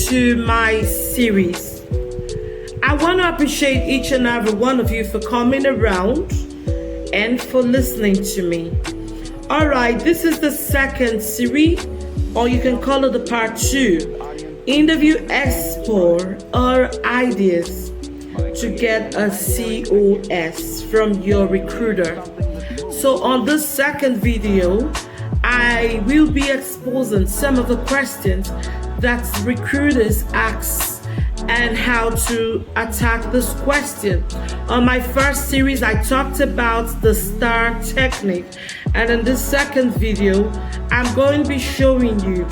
to my series. I want to appreciate each and every one of you for coming around and for listening to me. All right, this is the second series, or you can call it the part 2. Interview explore our ideas to get a COS from your recruiter. So on this second video, I will be exposing some of the questions that recruiters ask and how to attack this question. On my first series, I talked about the STAR technique, and in this second video, I'm going to be showing you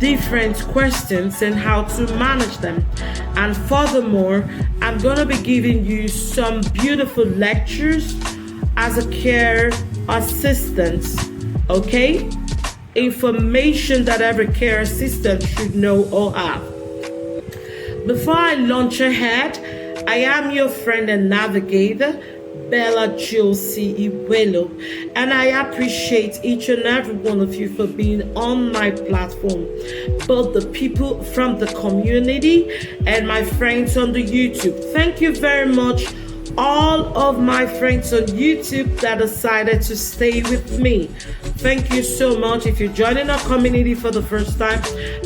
different questions and how to manage them. And furthermore, I'm going to be giving you some beautiful lectures as a care assistant, okay? Information that every care assistant should know or have. Before I launch ahead, I am your friend and navigator, Bella Josey Iwelo, and I appreciate each and every one of you for being on my platform, both the people from the community and my friends on the YouTube. Thank you very much, all of my friends on YouTube that decided to stay with me. Thank you so much. If you're joining our community for the first time,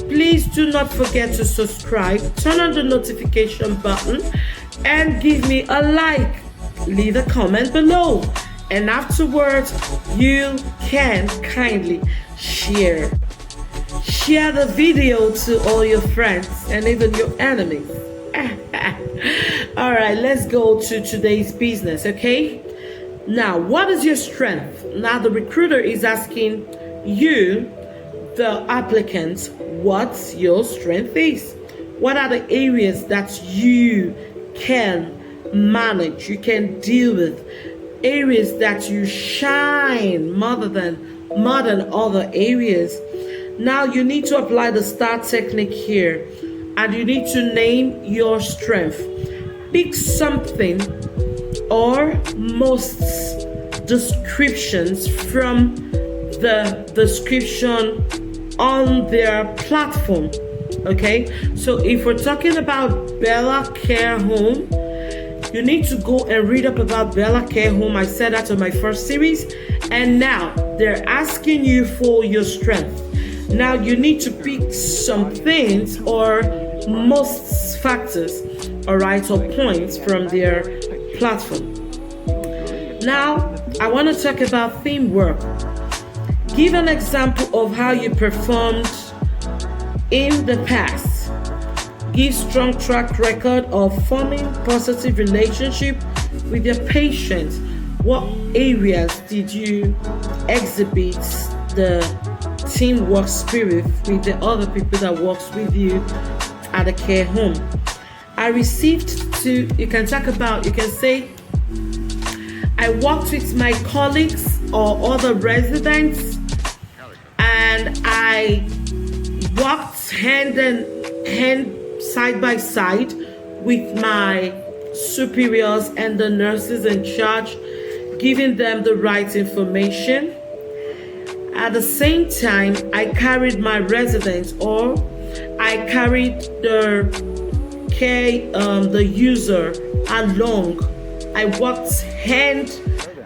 please do not forget to subscribe, turn on the notification button, and give me a like. Leave a comment below, and afterwards you can kindly share the video to all your friends and even your enemies. All right, let's go to today's business, okay? Now, what is your strength? Now the recruiter is asking you, the applicant, what your strength is. What are the areas that you can manage, you can deal with, areas that you shine more than other areas. Now you need to apply the STAR technique here, and you need to name your strength. Pick something or most descriptions from the description on their platform, okay? So if we're talking about Bella Care Home, you need to go and read up about Bella Care Home. I said that on my first series. And now they're asking you for your strength. Now you need to pick some things or most factors, all right, or points from their platform. Now I want to talk about teamwork. Give an example of how you performed in the past. Give strong track record of forming positive relationship with your patients. What areas did you exhibit the teamwork spirit with the other people that works with you at the care home? I received to, you can say, I worked with my colleagues or other residents, and I worked hand in hand, side by side with my superiors and the nurses in charge, giving them the right information. At the same time, I carried my residents, or I carried the user along. I worked hand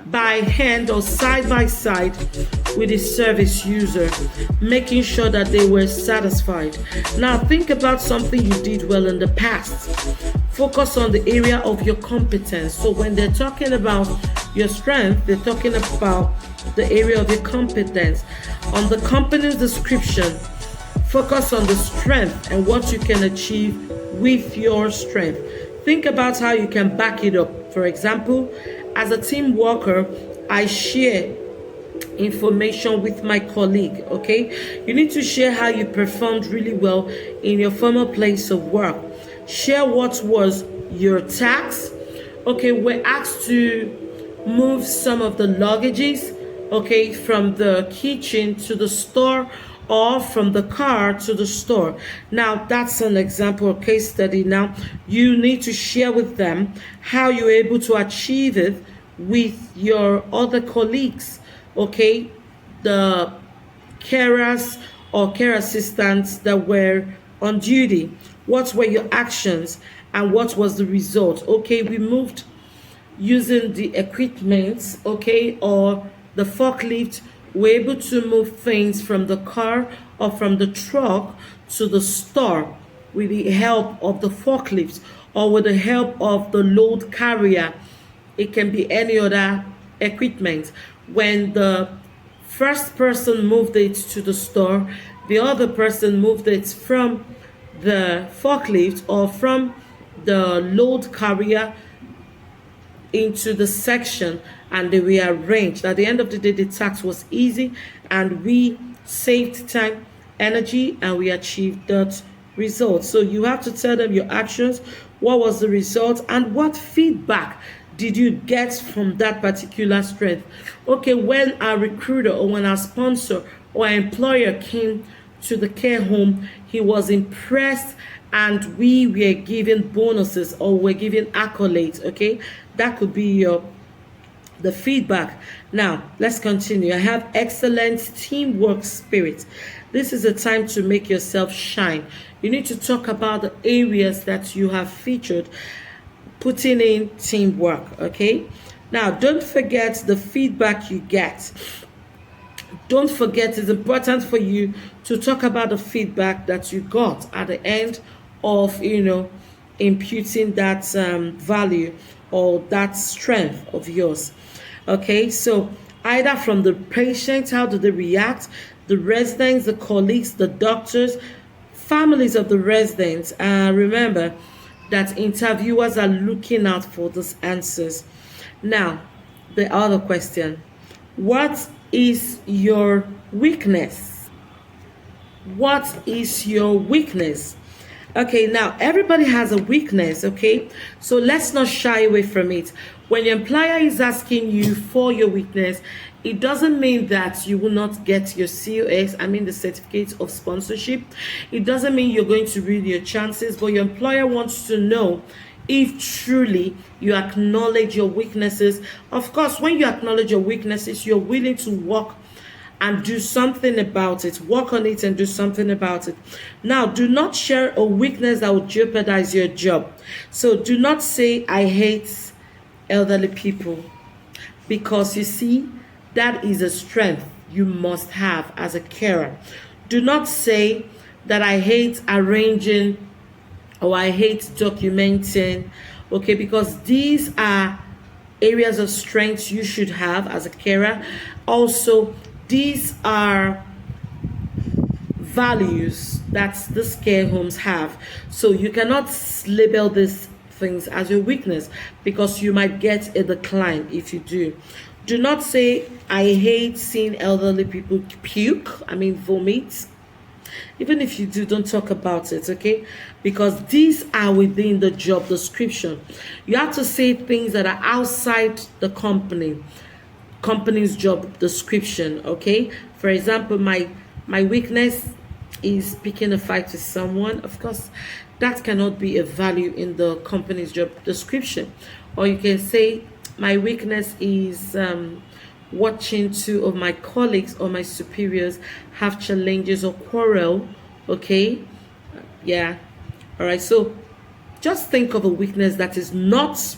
by hand or side by side with the service user, making sure that they were satisfied. Now think about something you did well in the past. Focus on the area of your competence. So when they're talking about your strength, they're talking about the area of your competence. On the company's description, focus on the strength and what you can achieve with your strength. Think about how you can back it up. For example, as a team worker, I share information with my colleague, okay? You need to share how you performed really well in your former place of work. Share what was your task. Okay, we're asked to move some of the luggages, okay, from the kitchen to the store, or from the car to the store. Now that's an example case study. Now you need to share with them how you're able to achieve it with your other colleagues, okay, the carers or care assistants that were on duty. What were your actions and what was the result? Okay, we moved using the equipment, okay, or the forklift. We're able to move things from the car or from the truck to the store with the help of the forklift or with the help of the load carrier. It can be any other equipment. When the first person moved it to the store, the other person moved it from the forklift or from the load carrier into the section, and they were arranged. At the end of the day, the task was easy and we saved time, energy, and we achieved that result. So you have to tell them your actions, what was the result, and what feedback did you get from that particular strength. Okay, when our recruiter or when our sponsor or our employer came to the care home, he was impressed and we were given bonuses or we're given accolades. Okay, that could be the feedback. Now let's continue. I have excellent teamwork spirit. This is a time to make yourself shine. You need to talk about the areas that you have featured putting in teamwork. Okay, now don't forget the feedback you get. Don't forget, it's important for you to talk about the feedback that you got at the end of imputing that value or that strength of yours. Okay, so either from the patient, how do they react, the residents, the colleagues, the doctors, families of the residents. Remember that interviewers are looking out for those answers. Now, the other question: what is your weakness? What is your weakness? Okay, now everybody has a weakness, okay? So let's not shy away from it. When your employer is asking you for your weakness, it doesn't mean that you will not get your COS, the certificate of sponsorship. It doesn't mean you're going to ruin your chances, but your employer wants to know if truly you acknowledge your weaknesses. Of course, when you acknowledge your weaknesses, you're willing to work and do something about it. Work on it and do something about it. Now, do not share a weakness that will jeopardize your job. So do not say, I hate elderly people, because you see, that is a strength you must have as a carer. Do not say that I hate arranging or I hate documenting, okay, because these are areas of strength you should have as a carer. Also, these are values that these care homes have. So you cannot label these things as your weakness, because you might get a decline if you do. Do not say, I hate seeing elderly people puke, vomit. Even if you do, don't talk about it, okay? Because these are within the job description. You have to say things that are outside the company's job description, okay? For example, my weakness is picking a fight with someone. Of course, that cannot be a value in the company's job description. Or you can say, my weakness is watching two of my colleagues or my superiors have challenges or quarrel, okay? Yeah. All right, so just think of a weakness that is not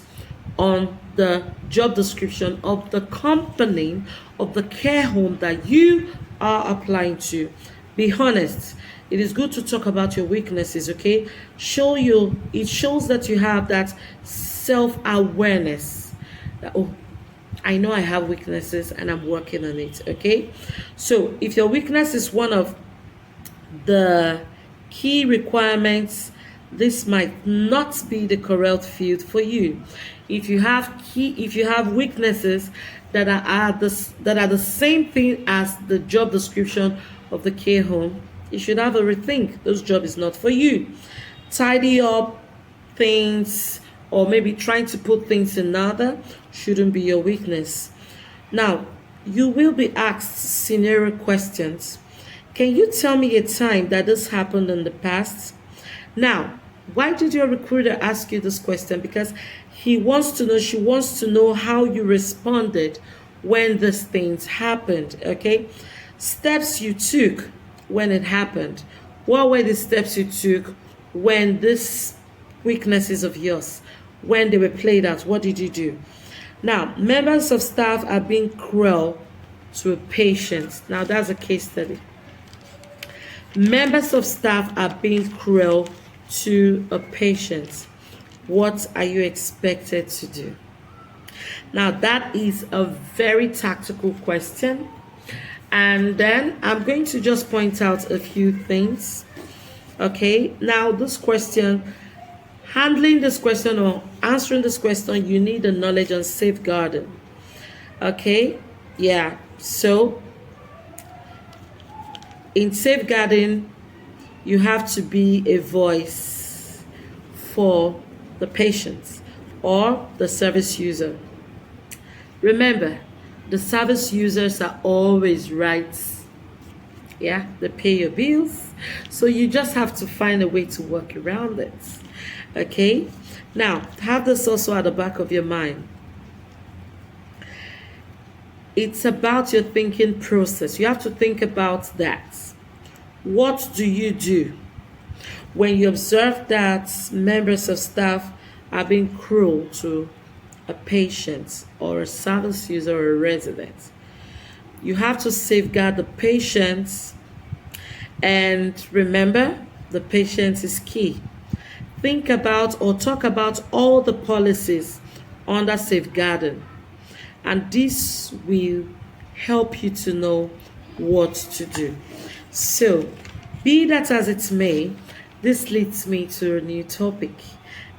on the job description of the company, of the care home that you are applying to. Be honest. It is good to talk about your weaknesses, okay? It shows that you have that self-awareness. Oh, I know I have weaknesses and I'm working on it, okay? So if your weakness is one of the key requirements, this might not be the correct field for you. If you have weaknesses that are the same thing as the job description of the care home, you should have a rethink. This job is not for you. Tidy up things, or maybe trying to put things in order, shouldn't be your weakness. Now, you will be asked scenario questions. Can you tell me a time that this happened in the past? Now, why did your recruiter ask you this question? Because she wants to know how you responded when these things happened, okay? Steps you took when it happened. What were the steps you took when these weaknesses of yours, when they were played out, what did you do? Now, members of staff are being cruel to a patient. Now, that's a case study. Members of staff are being cruel to a patient. What are you expected to do? Now, that is a very tactical question. And then I'm going to just point out a few things. Okay, now this question, handling this question or answering this question, you need a knowledge on safeguarding. Okay, yeah, so in safeguarding, you have to be a voice for the patient or the service user. Remember, the service users are always right. Yeah, they pay your bills. So you just have to find a way to work around it. Okay? Now, have this also at the back of your mind. It's about your thinking process. You have to think about that. What do you do when you observe that members of staff are being cruel to a patient or a service user or a resident? You have to safeguard the patient, and remember, the patient is key. Think about or talk about all the policies under safeguarding, and this will help you to know what to do. So, be that as it may, this leads me to a new topic,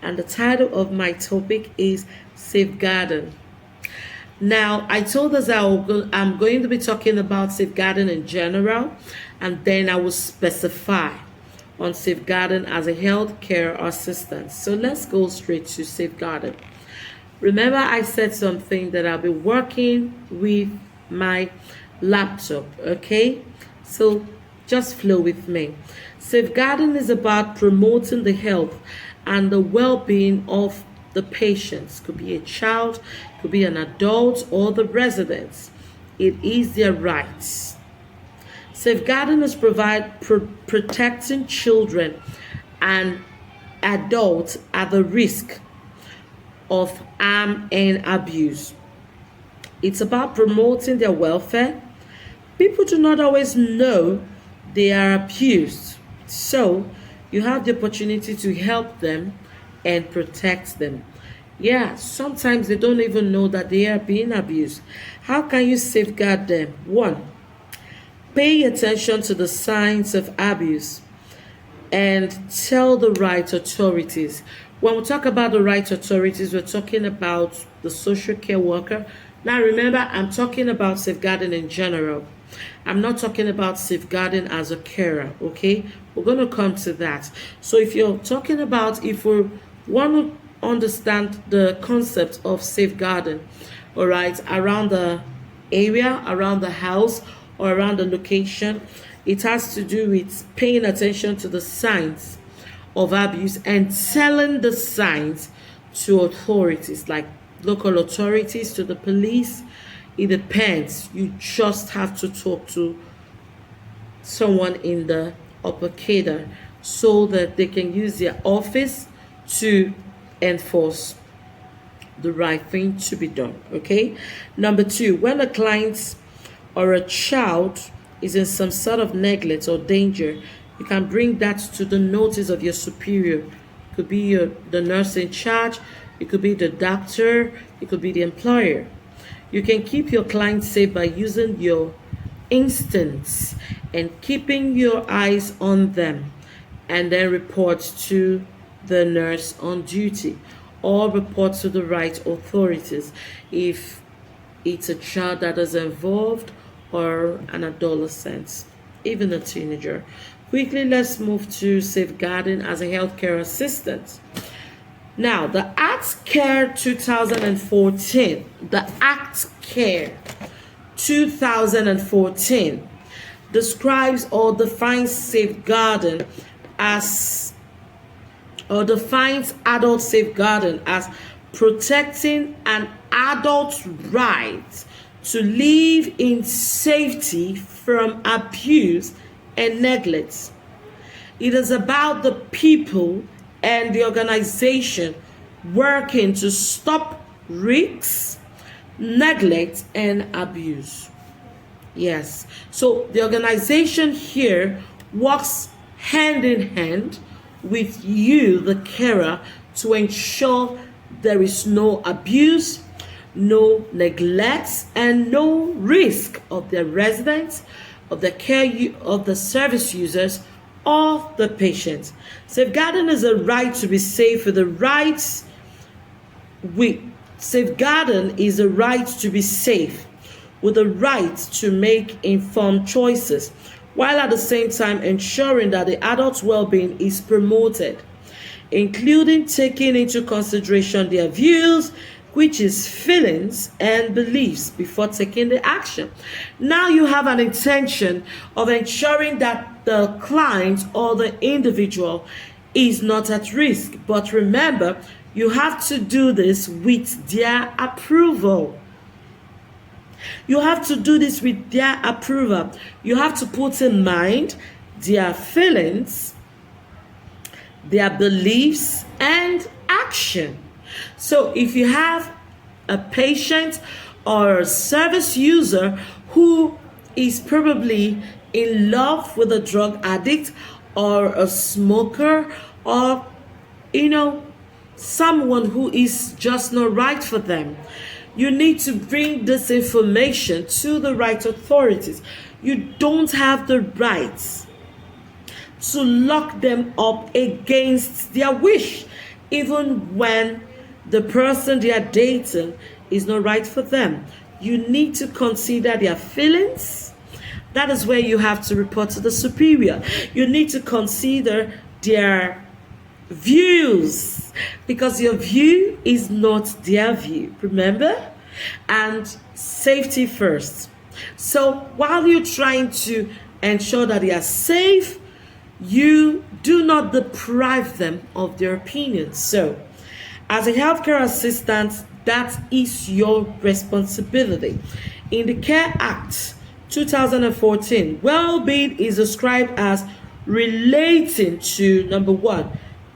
and the title of my topic is safeguarding. Now, I told us I'm going to be talking about safeguarding in general, and then I will specify on safeguarding as a healthcare assistant. So let's go straight to safeguarding. Remember, I said something that I'll be working with my laptop, okay? So just flow with me. Safeguarding is about promoting the health and the well-being of the patients. Could be a child, could be an adult, or the residents. It is their rights. Safeguarding is protecting children and adults at the risk of harm and abuse. It's about promoting their welfare. People do not always know they are abused, so you have the opportunity to help them and protect them. Yeah, sometimes they don't even know that they are being abused. How can you safeguard them? 1, pay attention to the signs of abuse and tell the right authorities. When we talk about the right authorities, we're talking about the social care worker. Now remember, I'm talking about safeguarding in general. I'm not talking about safeguarding as a carer, okay? We're going to come to that. So if you're talking about, if we want to understand the concept of safeguarding, all right, around the area, around the house, or around the location, it has to do with paying attention to the signs of abuse and telling the signs to authorities, like local authorities, to the police. It depends. You just have to talk to someone in the upper cadre so that they can use their office to enforce the right thing to be done. Okay. Number 2, when a client or a child is in some sort of neglect or danger, you can bring that to the notice of your superior. It could be the nurse in charge, it could be the doctor, it could be the employer. You can keep your client safe by using your instincts and keeping your eyes on them, and then report to the nurse on duty or report to the right authorities if it's a child that is involved or an adolescent, even a teenager. Quickly, let's move to safeguarding as a healthcare assistant. Now, the Act Care 2014, the Act Care 2014 describes or defines safeguarding as, or defines adult safeguarding as protecting an adult's right to live in safety from abuse and neglect. It is about the people and the organization working to stop risks, neglect, and abuse. Yes. So the organization here works hand in hand with you, the carer, to ensure there is no abuse, no neglect, and no risk of the residents, of the of the service users, or the patients. Safeguarding is a right to be safe with the rights. Safeguarding is a right to be safe with the right to make informed choices, while at the same time ensuring that the adult's well-being is promoted, including taking into consideration their views, which is feelings and beliefs, before taking the action. Now you have an intention of ensuring that the client or the individual is not at risk. But remember, you have to do this with their approval. You have to do this with their approval. You have to put in mind their feelings, their beliefs, and action. So if you have a patient or a service user who is probably in love with a drug addict or a smoker, or someone who is just not right for them, you need to bring this information to the right authorities. You don't have the rights to lock them up against their wish, even when the person they are dating is not right for them. You need to consider their feelings. That is where you have to report to the superior. You need to consider their views, because your view is not their view, remember? And safety first. So while you're trying to ensure that they are safe, you do not deprive them of their opinions. So as a healthcare assistant, that is your responsibility. In the Care Act 2014, well-being is described as relating to, number one,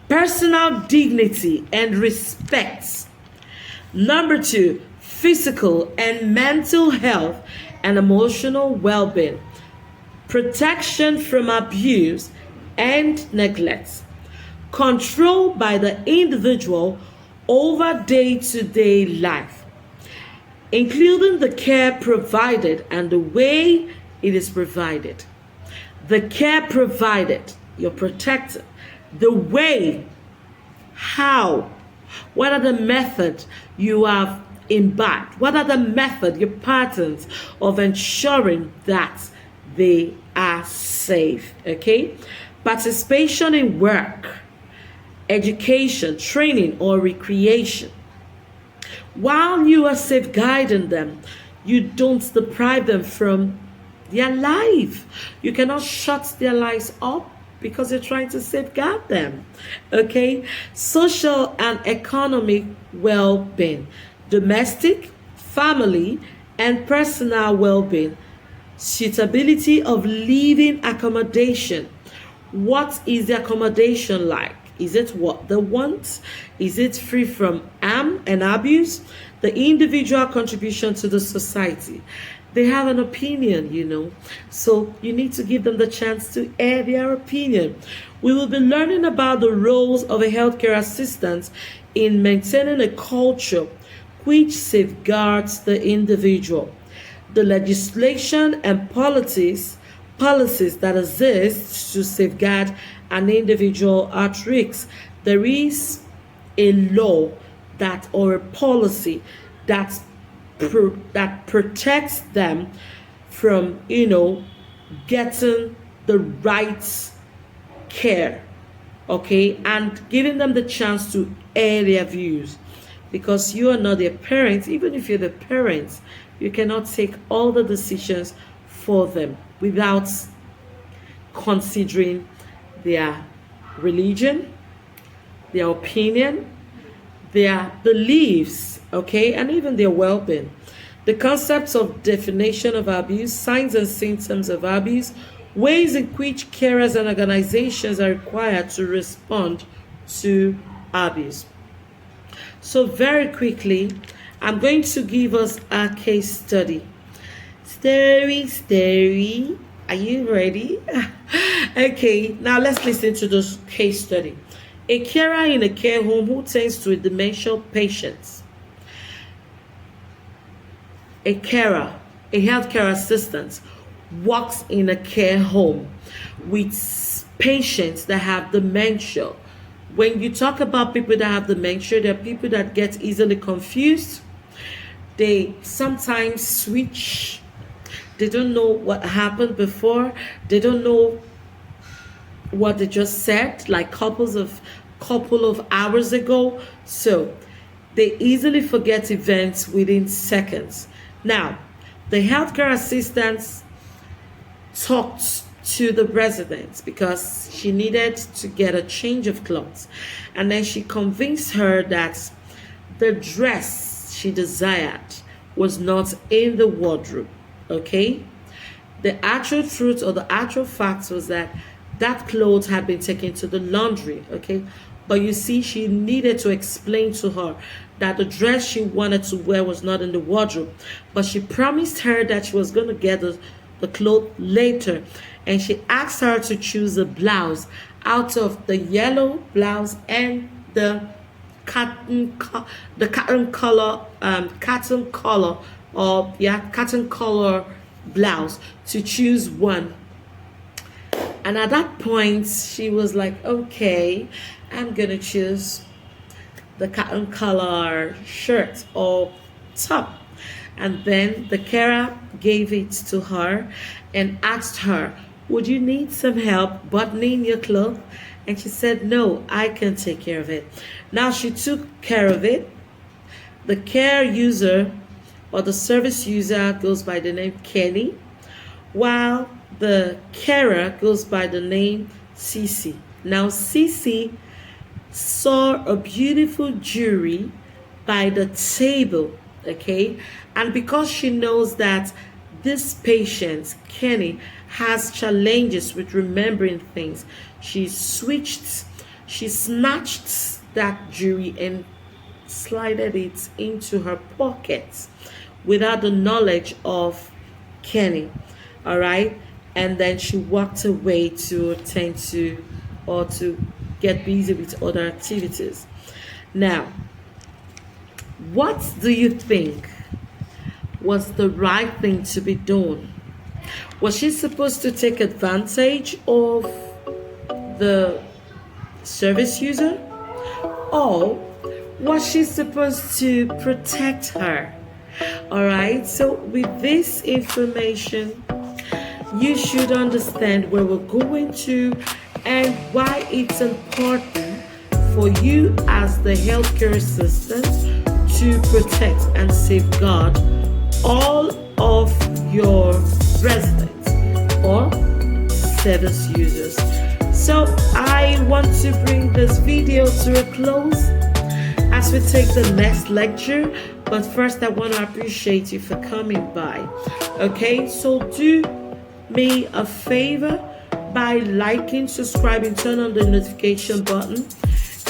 personal dignity and respect. Number two, physical and mental health and emotional well-being. Protection from abuse and neglect. Control by the individual over day-to-day life, including the care provided and the way it is provided. The care provided, you're protected. The way, how, what are the methods you have imbibed? What are the methods, your patterns of ensuring that they are safe? Okay? Participation in work, education, training, or recreation. While you are safeguarding them, you don't deprive them from their life. You cannot shut their lives up because you're trying to safeguard them. Okay? Social and economic well-being, domestic, family, and personal well-being, suitability of living accommodation. What is the accommodation like? Is it what they want? Is it free from harm and abuse? The individual contribution to the society. They have an opinion, so you need to give them the chance to air their opinion. We will be learning about the roles of a healthcare assistant in maintaining a culture which safeguards the individual. The legislation and policies that exist to safeguard an individual at risk. There is a law or a policy that protects them from, getting the right care, okay, and giving them the chance to air their views, because you are not their parents. Even if you're the parents, you cannot take all the decisions for them without considering their religion, their opinion, their beliefs, okay, and even their well-being. The concepts of definition of abuse, signs and symptoms of abuse, Ways in which carers and organizations are required to respond to abuse. So very quickly, I'm going to give us a case study. Story. Are you ready? Okay, now let's listen to this case study. A carer in a care home who tends to a dementia patient. A carer, a healthcare assistant, works in a care home with patients that have dementia. When you talk about people that have dementia, there are people that get easily confused. They sometimes switch. They don't know what happened before. They don't know what they just said, like couple of hours ago. So they easily forget events within seconds. Now, the healthcare assistants talked to the residents because she needed to get a change of clothes, and then she convinced her that the dress she desired was not in the wardrobe. Okay, the actual truth or the actual fact was that clothes had been taken to the laundry. Okay, but you see, she needed to explain to her that the dress she wanted to wear was not in the wardrobe, but she promised her that she was going to get the clothes later, and she asked her to choose a blouse out of the yellow blouse and the cotton color blouse, to choose one. And at that point she was like, okay, I'm gonna choose the cotton color shirt or top. And then the carer gave it to her and asked her, would you need some help buttoning your clothes? And she said, no, I can take care of it. Now she took care of it. The care user or the service user goes by the name Kenny, while the carer goes by the name Cece. Now Cece saw a beautiful jewelry by the table, okay? And because she knows that this patient, Kenny, has challenges with remembering things, she snatched that jewelry and slided it into her pocket without the knowledge of Kenny. All right, and then she walked away to attend to or to get busy with other activities. Now, what do you think was the right thing to be done? Was she supposed to take advantage of the service user, or was she supposed to protect her? All right, so with this information, you should understand where we're going to and why it's important for you as the healthcare assistant to protect and safeguard all of your residents or service users. So I want to bring this video to a close as we take the next lecture. But first, I want to appreciate you for coming by. Okay, so do me a favor by liking, subscribing, turn on the notification button,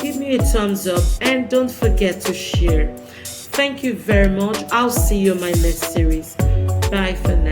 give me a thumbs up, and don't forget to share. Thank you very much. I'll see you in my next series. Bye for now.